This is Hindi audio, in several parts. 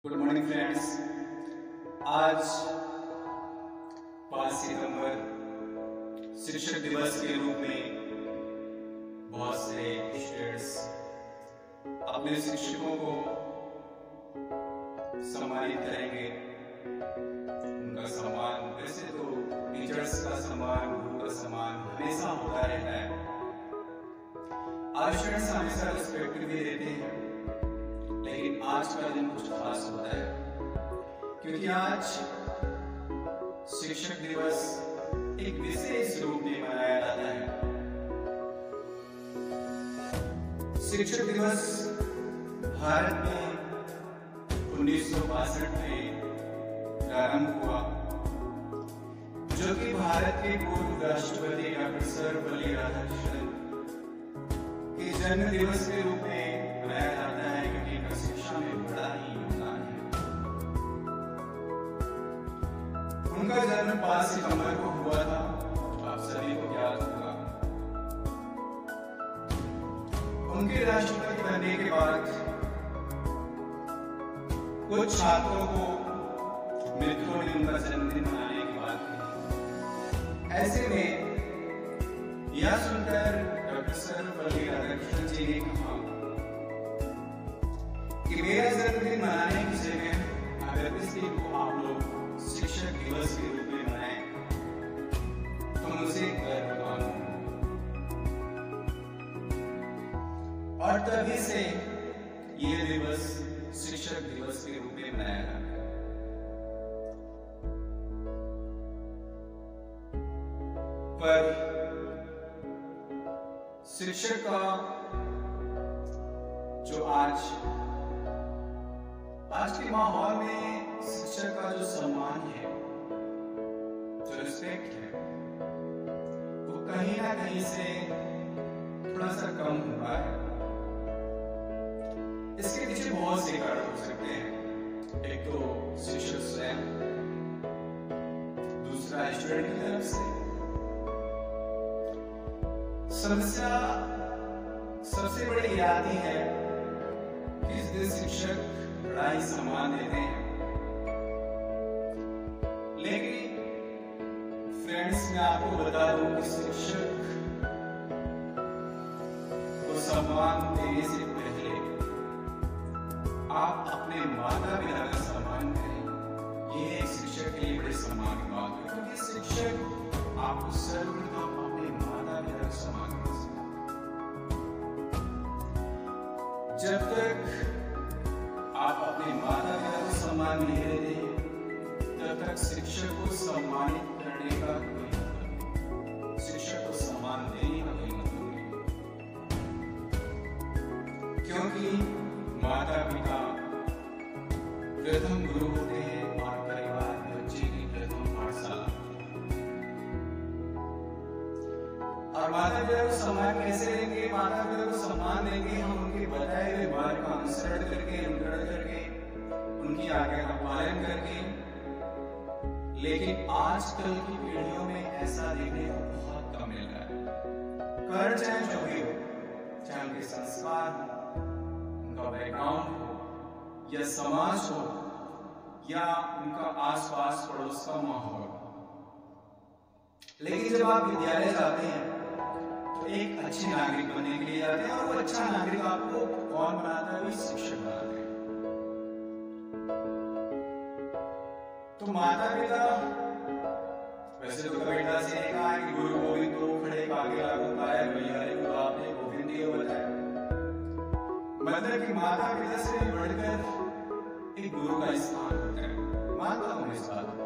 Good morning friends. आज 5 सितंबर शिक्षक दिवस के रूप में बहुत से स्टूडेंट्स अपने शिक्षकों को सम्मानित करेंगे। उनका सम्मान, वैसे तो टीचर्स का सम्मान, गुरु का सम्मान हमेशा होता रहता है। आज स्टूडेंट्स हमेशा रिस्पेक्ट भी देते हैं, लेकिन आज का दिन कुछ खास होता है क्योंकि आज शिक्षक दिवस एक विशेष रूप में मनाया जाता है। शिक्षक दिवस भारत में 1962 में प्रारंभ हुआ, जो कि भारत के पूर्व राष्ट्रपति डॉक्टर सर्वपल्ली राधाकृष्णन के जन्म दिवस के रूप में मनाया जाता है, क्योंकि इनका शिक्षा में बड़ा ही योगदान है। उनका जन्म 5 सितंबर को हुआ था, आप सभी को याद होगा। उनके राष्ट्रपति बनने के बाद कुछ छात्रों को, मित्रों ने उनका जन्मदिन मनाने की बात की। ऐसे में यह सुनकर डॉक्टर सर्वपल्ली राधाकृष्णन जी ने कहा कि मेरा जन्मदिन मनाने की जगह अगर इस दिन को आप लोग शिक्षक दिवस के रूप में मनाएं तो मुझे गर्व का अनुभव। और तभी से ये दिवस शिक्षक दिवस के रूप में मनाया जाता है। पर शिक्षक का जो आज के माहौल में शिक्षक का जो सम्मान है, जो रिस्पेक्ट है, वो कहीं ना कहीं से थोड़ा सा कम हुआ है। इसके पीछे बहुत से कारण हो सकते हैं। एक तो शिक्षक स्वयं, दूसरा स्टूडेंट की तरफ से। समस्या सबसे बड़ी आती है कि इस दिन शिक्षक बड़ा ही सम्मान देते हैं, लेकिन फ्रेंड्स मैं आपको बता दूं कि शिक्षक को सम्मान देने से पहले आप अपने माता पिता का सम्मान करें। ये एक शिक्षक के लिए बड़े सम्मान की बात है, क्योंकि शिक्षक आपको सर्वप्रथम अपने माता पिता का सम्मान कर सकते। जब तक आप अपने माता पिता को सम्मान नहीं देते तब तक शिक्षक को सम्मानित करने का कोई मतलब, शिक्षक को सम्मान देने का कोई मतलब नहीं, क्योंकि माता पिता प्रथम गुरु होते हैं और परिवार बच्चे की प्रथम पाठशाला। और माता पिता को सम्मान कैसे देंगे? माता पिता को सम्मान देंगे हम उनके बताए हुए मार्ग का अनुसरण करके, अनुकरण करके, उनकी आज्ञा का पालन करके। लेकिन आजकल की पीढ़ियों में ऐसा देखने को बहुत कम मिल रहा है। कारण चाहे जो भी हो, चाहे उनके संस्कार हो, उनका बैकग्राउंड हो, या समाज हो, या उनका आसपास पड़ोस का माहौल। लेकिन जब आप विद्यालय जाते हैं तो एक अच्छे नागरिक बनने के लिए जाते हैं, और वो अच्छा नागरिक आपको कौन बनाता है? वही शिक्षक बनाते हैं। तो माता पिता, वैसे तो कबीरदास ने कहा है कि गुरु गोविंद तो खड़े आगे लागू पाए, बलिहारी गुरु आपने गोविंद ही बताया। मतलब कि माता पिता से भी बढ़कर एक गुरु का स्थान होता है। मानता हूं इस बात को,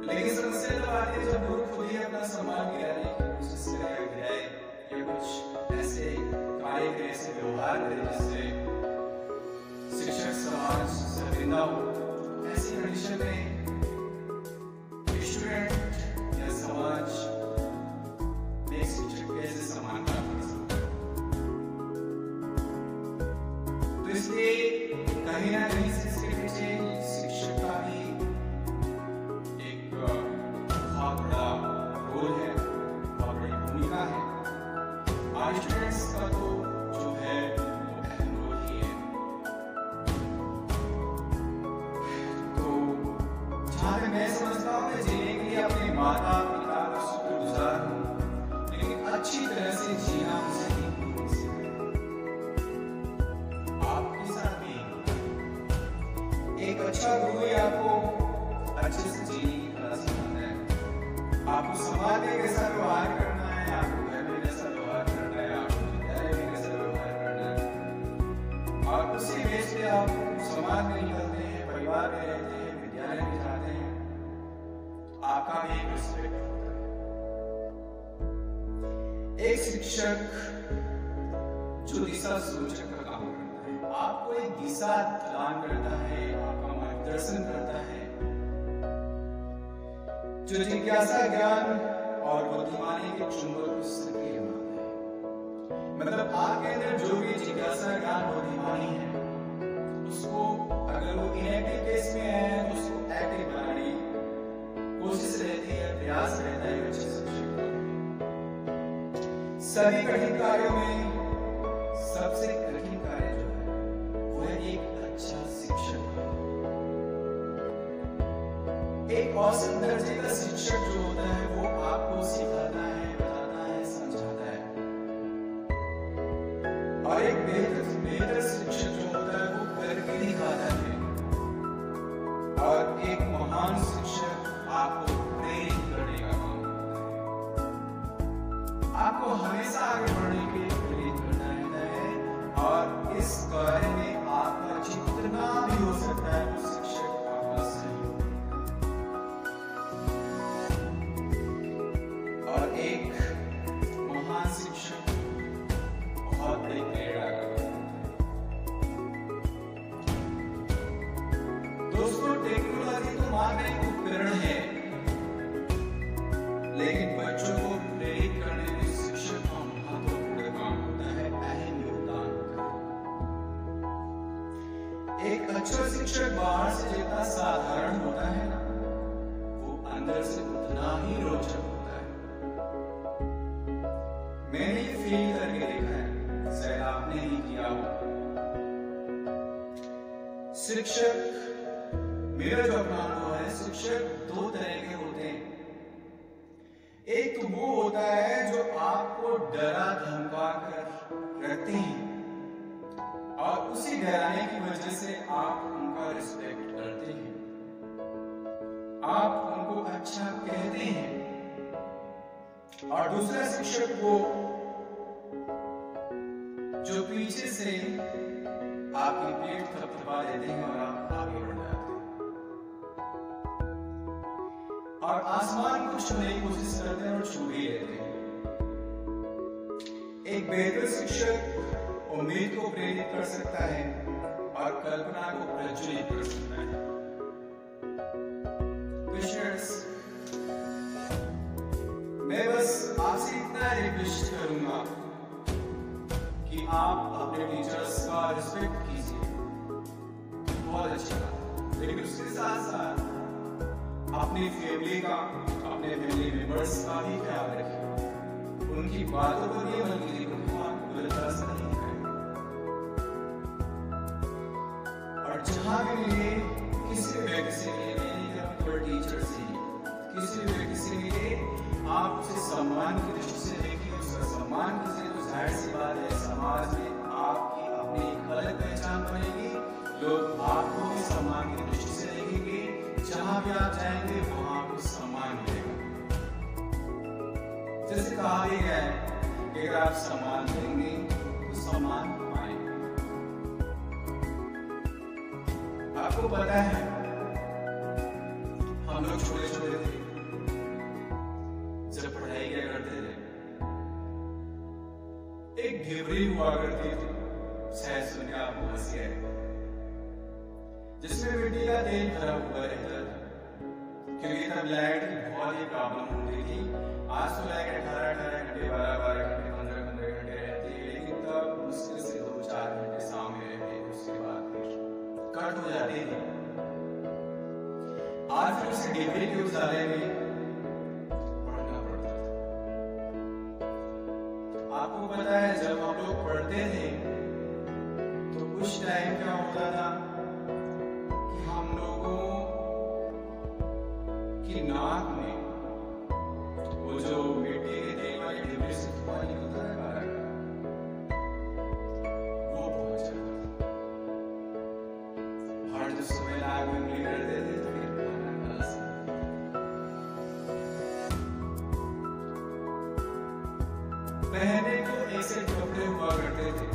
लेकिन समस्या तब आती है जब गुरु खुद ही अपना सम्मान गिराने की कोशिश करे, गिराए, या कुछ ऐसे कार्य करे, ऐसे व्यवहार करे जिससे शिक्षक समाज शर्मिंदा हो। ऐसी कंडीशन में स्टूडेंट या समाज में शिक्षक कैसे सम्मान प्राप्त कर सकता है? तो इसलिए कहीं ना कहीं से इसके पीछे शिक्षक का भी एक बहुत बड़ा रोल है, बहुत बड़ी भूमिका है। आज स्टूडेंट्स का तो जो है वो अहम रोल ही है। मैं समझता हूँ मैं जीने के लिए अपने माता पिता का शुक्रगुजार हूँ, लेकिन अच्छी तरह से जीना मुझे नहीं आता। आपके साथ भी एक अच्छा गुरु ही आपको अच्छे से जीने की कला सिखाता है। आपको समाज में कैसा व्यवहार करना है, आपको घर में कैसा व्यवहार करना है, आपको विद्यालय में कैसा व्यवहार करना है, और उसी बेस पे आप समाज में निकलते हैं, परिवार में रहते हैं, विद्यालय में जाते हैं, आपका भी एक रिस्पेक्ट होता है। एक शिक्षक जो दिशा सूचक का काम करता है, आपको एक दिशा प्रदान करता है, आपका मार्गदर्शन करता है, जो जिज्ञासा ज्ञान और बुद्धिमानी के चुंबक को सक्रिय बनाता है। मतलब आपके अंदर जो भी जिज्ञासा ज्ञान बुद्धिमानी है, उसको अगर वो इनएक्टिव केस में है तो उसको एक्टिव बनाने की कोशिश रहती है, प्रयास रहता है अच्छे शिक्षक का। सभी कठिन कार्यों में सबसे कठिन कार्य जो है वो है एक अच्छा शिक्षक। एक औसत दर्जे का शिक्षक जो होता है वो आपको सिखाता है, बताता है, समझाता है, और एक बेहतर शिक्षक जो होता है वो करके दिखाता है, और एक महान शिक्षक आपको प्रेरित करने का काम करता है, आपको हमेशा आगे बढ़ने के लिए प्रेरित करता रहता है, और इस कार्य में आपका जितना भी हो सकता है वो शिक्षक आपका सहयोग करता है। और एक महान शिक्षक बहुत बड़ी प्रेरणा करता है। दोस्तों, टेक्नोलॉजी तो मान रहे हैं उपकरण है, लेकिन बच्चों को प्रेरित करने में शिक्षक का महत्वपूर्ण काम होता है, अहम योगदान होता है। एक अच्छा शिक्षक बाहर से जितना साधारण होता है ना, वो अंदर से उतना ही रोचक होता है। मैंने फील करके देखा है, शायद आपने नहीं किया हो। शिक्षक, मेरा जो अपना अनुभव है, शिक्षक दो तरह के होते हैं। एक तो वो होता है जो आपको डरा धमका कर रखते हैं, और उसी डराने की वजह से आप उनका रिस्पेक्ट करते हैं, आप उनको अच्छा कहते हैं। और दूसरा शिक्षक वो जो पीछे से आपकी पीठ थपथपा देते हैं और आप आगे बढ़ जाते हैं, और आसमान को छूने की कोशिश करते हैं और छू ही लेते हैं। एक बेहतर शिक्षक उम्मीद को प्रेरित कर सकता है और कल्पना को प्रज्वलित कर सकता है। मैं बस आपसे इतना रिक्वेस्ट करूंगा कि आप अपने टीचर्स का रिस्पेक्ट कीजिए, बहुत अच्छा बात, लेकिन उसके साथ साथ अपनी फैमिली का, अपने फैमिली मेंबर्स का भी ख्याल रखिए। उनकी बातों पर भी अमल कीजिए, उनको आपको गलत रास्ता नहीं दिखाएगा। और जहां भी मिले किसी भी व्यक्ति से मिले, केवल टीचर से ही, किसी भी व्यक्ति से मिले, आप उसे सम्मान की दृष्टि से देखिए, उसका सम्मान कीजिए। तो जाहिर सी बात है, समाज में आपकी अपनी एक अलग पहचान बनेगी, लोग आपको भी सम्मान की दृष्टि से देखेंगे, जहां भी आप जाएंगे वहां आपको सम्मान मिलेगा। जैसे कहा गया है कि अगर आप सम्मान देंगे तो सम्मान पाएंगे। आपको पता है, हम लोग छोटे छोटे थे, जब पढ़ाई क्या करते थे, एक ढेबरी हुआ करती थी, शायद सुनकर आपको हंसी आए, जिसमें मिट्टी का तेल भरा हुआ रहता था, क्योंकि तब लाइट की बहुत ही प्रॉब्लम होती थी। आज तो लाइट 18 घंटे, 12 घंटे, 15 घंटे रहती है, लेकिन तब मुश्किल से 2-4 घंटे सामने रहते, उसके बाद फिर कट हो जाती थी। आज फिर उसे डिग्री के उजाले में पढ़ना पड़ता था। आपको पता है, जब हम लोग पढ़ते थे तो उस टाइम क्या होता था कि हम लोगों उनकी नाक में वो जो मिट्टी के तेल वाले डिब्बे से धुआं निकलता है बाहर, वो बहुत ज्यादा। और जब सुबह नाक में उंगली कर देते तो फिर खाना खा सकते। पहनने को एक से कपड़े हुआ करते थे,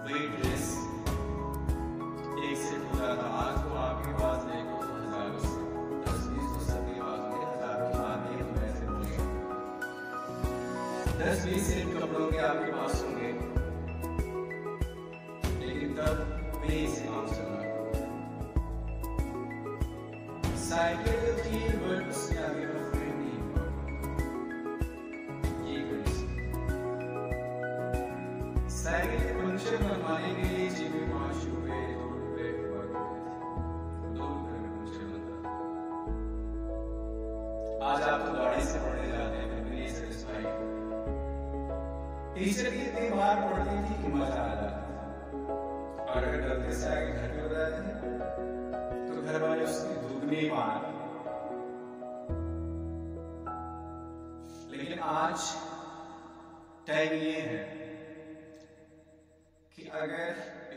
वही ड्रेस एक से होता था। आज तो आपके पास देखो तो हजारों से 10-20 तो सबके पास होंगे, हजार की बात नहीं है। ऐसे बोलेंगे 10-20 सेट कपड़ों के आपके पास होंगे, लेकिन तब वही से काम चलना। साइकिल थी बट उसके आगे का फ्रेम नहीं हुआ। ये करी साइकिल के पंक्चर बनवाने के लिए जी में 5 रुपए 2 रुपए हुआ करते थे। 2 रुपए में पंक्चर बनता था। आज आप तो गाड़ी से पढ़ने जाते हैं, फिर भी नहीं सेटिस्फाइड। टीचर की इतनी बार पढ़ती थी कि मजा आ जाता था, और अगर गलती से आगे घर पे बताते थे तो घर वाले उसकी दुगनी मार। लेकिन आज टाइम ये है कि अगर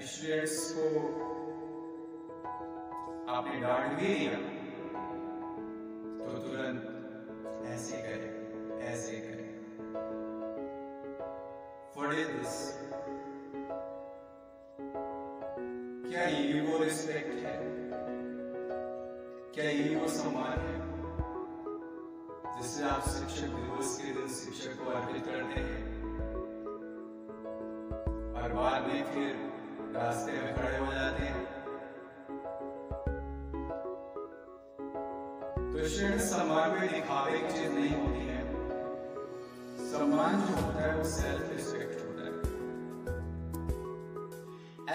स्टूडेंट्स को आपने डांट भी दिया तो तुरंत ऐसे करे, ऐसे करे। What is this? क्या ये वो रिस्पेक्ट है? क्या ये वो सम्मान है जिससे आप शिक्षक दिवस के दिन शिक्षक को अर्पित करते हैं और बाद में फिर रास्ते में खड़े हो जाते हैं? तो शायद सम्मान में दिखावे की चीज नहीं होती है। सम्मान जो होता है वो सेल्फ रिस्पेक्ट होता है।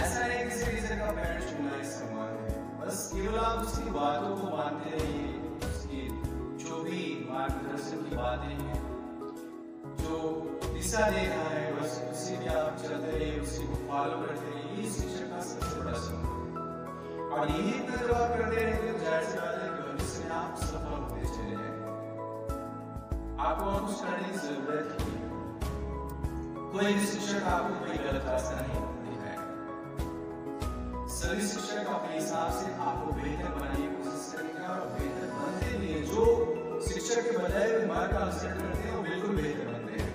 ऐसा नहीं किसी टीचर का पैंट छूना ही सम्मान है, बस केवल आप उसकी बातों को मानते रहिए, उसकी जो भी मार्गदर्शन की बातें हैं, जो दिशा दे रहा है, बस उसी पे आप चलते रहिए, उसी को फॉलो करते रहिए। ये शिक्षक का सबसे बड़ा सम्मान है। और यही जब आप करते रहेंगे तो जाहिर सी बात है कि भविष्य में आप सफल होते चले जाएंगे। आपको और कुछ करने की जरूरत नहीं। कोई भी शिक्षक आपको कोई गलत रास्ता नहीं दिखाएगा। सभी शिक्षक अपने हिसाब से आपको बेहतर बनाने की कोशिश करेंगे और बेहतर बनते भी हैं। जो शिक्षक के बताए हुए मार्ग का अनुसरण करते हैं वो बिल्कुल बेहतर बनते हैं।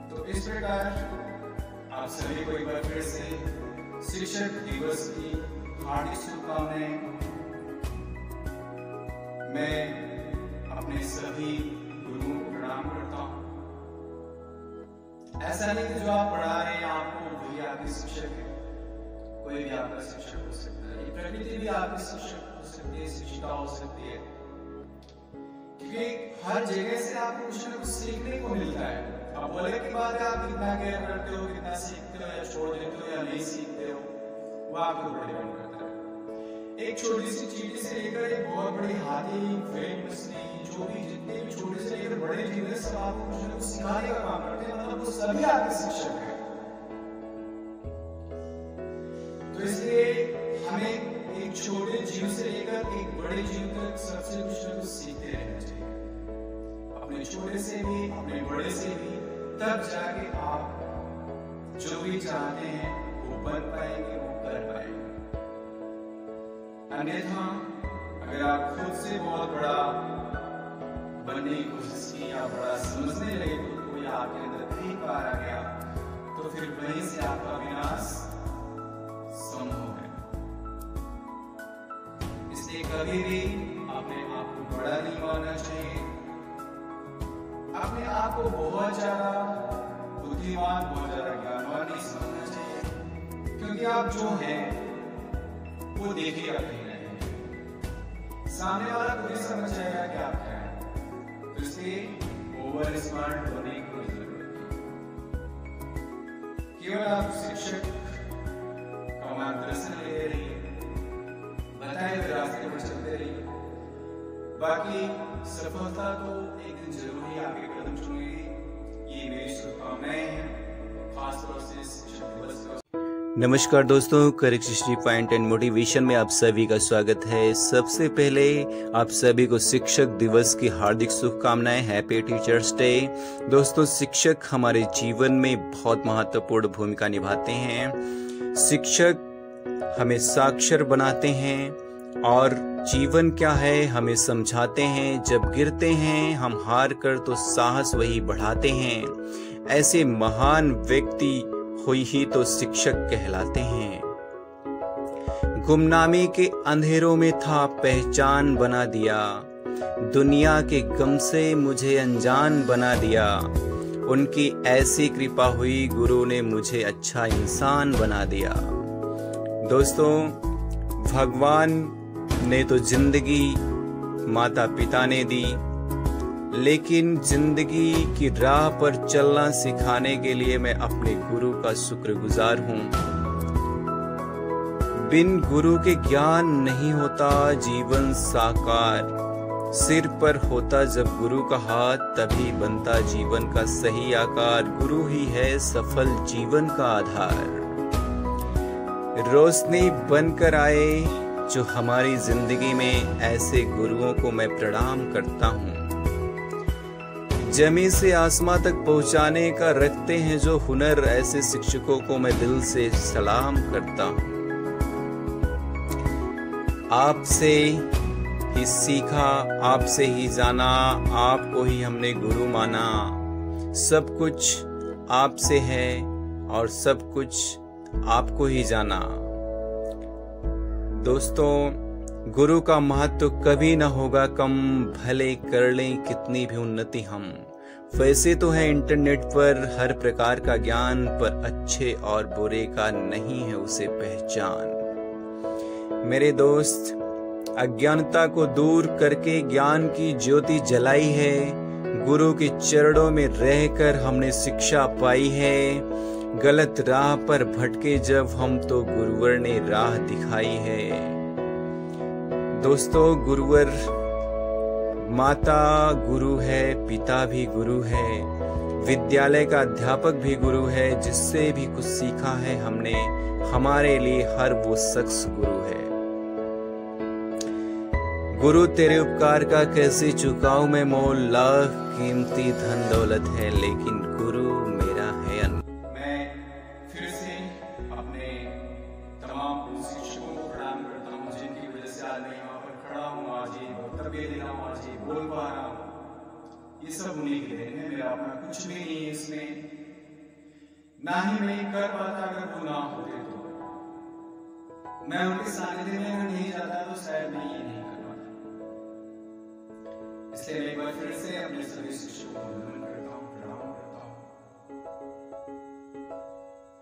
तो इस प्रकार आप सभी को एक बार फिर से शिक्षक दिवस की हार्दिक शुभकामनाएं। मैं अपने सभी गुरुओं को प्रणाम करता हूँ। ऐसा नहीं कि जो आप पढ़ा रहे हैं आपको वही आपके शिक्षक है, कोई भी आपका शिक्षक हो सकता है। प्रकृति भी आपकी शिक्षक हो सकती है, शिक्षिका हो सकती है, क्योंकि हर जगह से आपको कुछ ना कुछ सीखने को मिलता है। अब बोले की बात है आप कितना केयर करते हो, कितना सीखते हो या छोड़ देते हो या नहीं सीखते हो, वो आपके ऊपर डिपेंड करता है। एक छोटी सी चीटी से लेकर एक बहुत बड़ी हाथी, वेट मछली, जो भी जितने भी छोटे से लेकर बड़े जीव है सब आपको कुछ ना कुछ सिखाने का काम करते हैं। मतलब वो सभी आपके शिक्षक हैं। तो इसलिए हमें एक छोटे जीव से लेकर एक बड़े जीव तक सबसे कुछ ना कुछ सीखते रहना चाहिए, अपने छोटे से भी अपने बड़े से भी। तब जाके आप जो भी चाहते हैं वो बन पाएंगे, वो कर पाएंगे। अन्यथा अगर आप खुद से बहुत बड़ा बनने की कोशिश की या बड़ा समझने लगे तो कोई आपके अंदर कहीं पार आ गया तो फिर वहीं से आपका विनाश संभव है। इसलिए कभी भी अपने आप को बड़ा नहीं मानना चाहिए, अपने आप को बहुत ज्यादा बुद्धिमान, बहुत ज्यादा ज्ञानवान नहीं समझना चाहिए, क्योंकि आप जो हैं वो देखेगा कहीं ना कहीं, सामने वाला को भी समझ जाएगा कि आप क्या हैं। तो इसलिए ओवर स्मार्ट होने की कोई जरूरत नहीं। केवल आप शिक्षक का मार्गदर्शन लेते रहिए, बताए हुए रास्ते पर चलते रहिए। बाकी सफलता तो एक दिन जरूर ही आपके कदम चुनेगी। ये मेरी शुभकामनाएं हैं, खासतौर से शिक्षक दिवस का। नमस्कार दोस्तों, correct history point and motivation में आप सभी का स्वागत है। सबसे पहले आप सभी को शिक्षक दिवस की हार्दिक शुभकामनाएं। Happy teachers day. दोस्तों, शिक्षक हमारे जीवन में बहुत महत्वपूर्ण भूमिका निभाते हैं। शिक्षक हमें साक्षर बनाते हैं और जीवन क्या है हमें समझाते हैं। जब गिरते हैं हम हार कर तो साहस वही बढ़ाते हैं। ऐसे महान व्यक्ति हुई ही तो शिक्षक कहलाते हैं। गुमनामी के अंधेरों में था पहचान बना दिया, दुनिया के गम से मुझे अनजान बना दिया। उनकी ऐसी कृपा हुई, गुरु ने मुझे अच्छा इंसान बना दिया। दोस्तों, भगवान ने तो जिंदगी माता पिता ने दी, लेकिन जिंदगी की राह पर चलना सिखाने के लिए मैं अपने गुरु का शुक्रगुजार हूँ। बिन गुरु के ज्ञान नहीं होता जीवन साकार। सिर पर होता जब गुरु का हाथ, तभी बनता जीवन का सही आकार। गुरु ही है सफल जीवन का आधार। रोशनी बनकर आए जो हमारी जिंदगी में, ऐसे गुरुओं को मैं प्रणाम करता हूँ। जमीन से आसमां तक पहुंचाने का रखते हैं जो हुनर, ऐसे शिक्षकों को मैं दिल से सलाम करता हूं। आपसे ही सीखा, आपसे ही जाना, आपको ही हमने गुरु माना। सब कुछ आपसे है और सब कुछ आपको ही जाना। दोस्तों, गुरु का महत्व कभी ना होगा कम, भले कर लें कितनी भी उन्नति हम। वैसे तो है इंटरनेट पर हर प्रकार का ज्ञान, पर अच्छे और बुरे का नहीं है उसे पहचान। मेरे दोस्त, अज्ञानता को दूर करके ज्ञान की ज्योति जलाई है। गुरु के चरणों में रहकर हमने शिक्षा पाई है। गलत राह पर भटके जब हम, तो गुरुवर ने राह दिखाई है। दोस्तों, गुरुवर माता गुरु है, पिता भी गुरु है, विद्यालय का अध्यापक भी गुरु है। जिससे भी कुछ सीखा है हमने, हमारे लिए हर वो शख्स गुरु है। गुरु तेरे उपकार का कैसे चुकाऊं मैं मोल, लाख कीमती धन दौलत है, लेकिन गुरु मेरा है अनमोल। मैं फिर से अपने तमाम शिक्षकों को प्रणाम करता हूँ, जिनकी वजह से आज मैं यहाँ पर खड़ा हूँ, आज ये वक्तव्य दे रहा हूँ, आज ये बोल पा रहा हूँ। ये सब उन्हीं के देन है, मेरा अपना कुछ भी नहीं है इसमें। ना ही मैं कर पाता अगर वो ना होते तो। मैं उनके सानिध्य में अगर नहीं जाता तो शायद मैं ये नहीं कर पाता। इसलिए मैं एक बार फिर से अपने सभी शिक्षकों को नमन करता हूँ, प्रणाम करता हूँ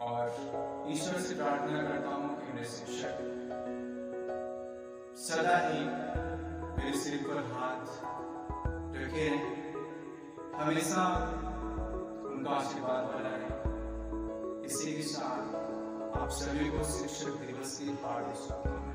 और ईश्वर से प्रार्थना करता हूँ कि मेरे शिक्षक सदा ही मेरे सिर पर हाथ रखे रहें, हमेशा उनका आशीर्वाद बना रहे। इसी के साथ आप सभी को शिक्षक दिवस की हार्दिक शुभकामनाएं।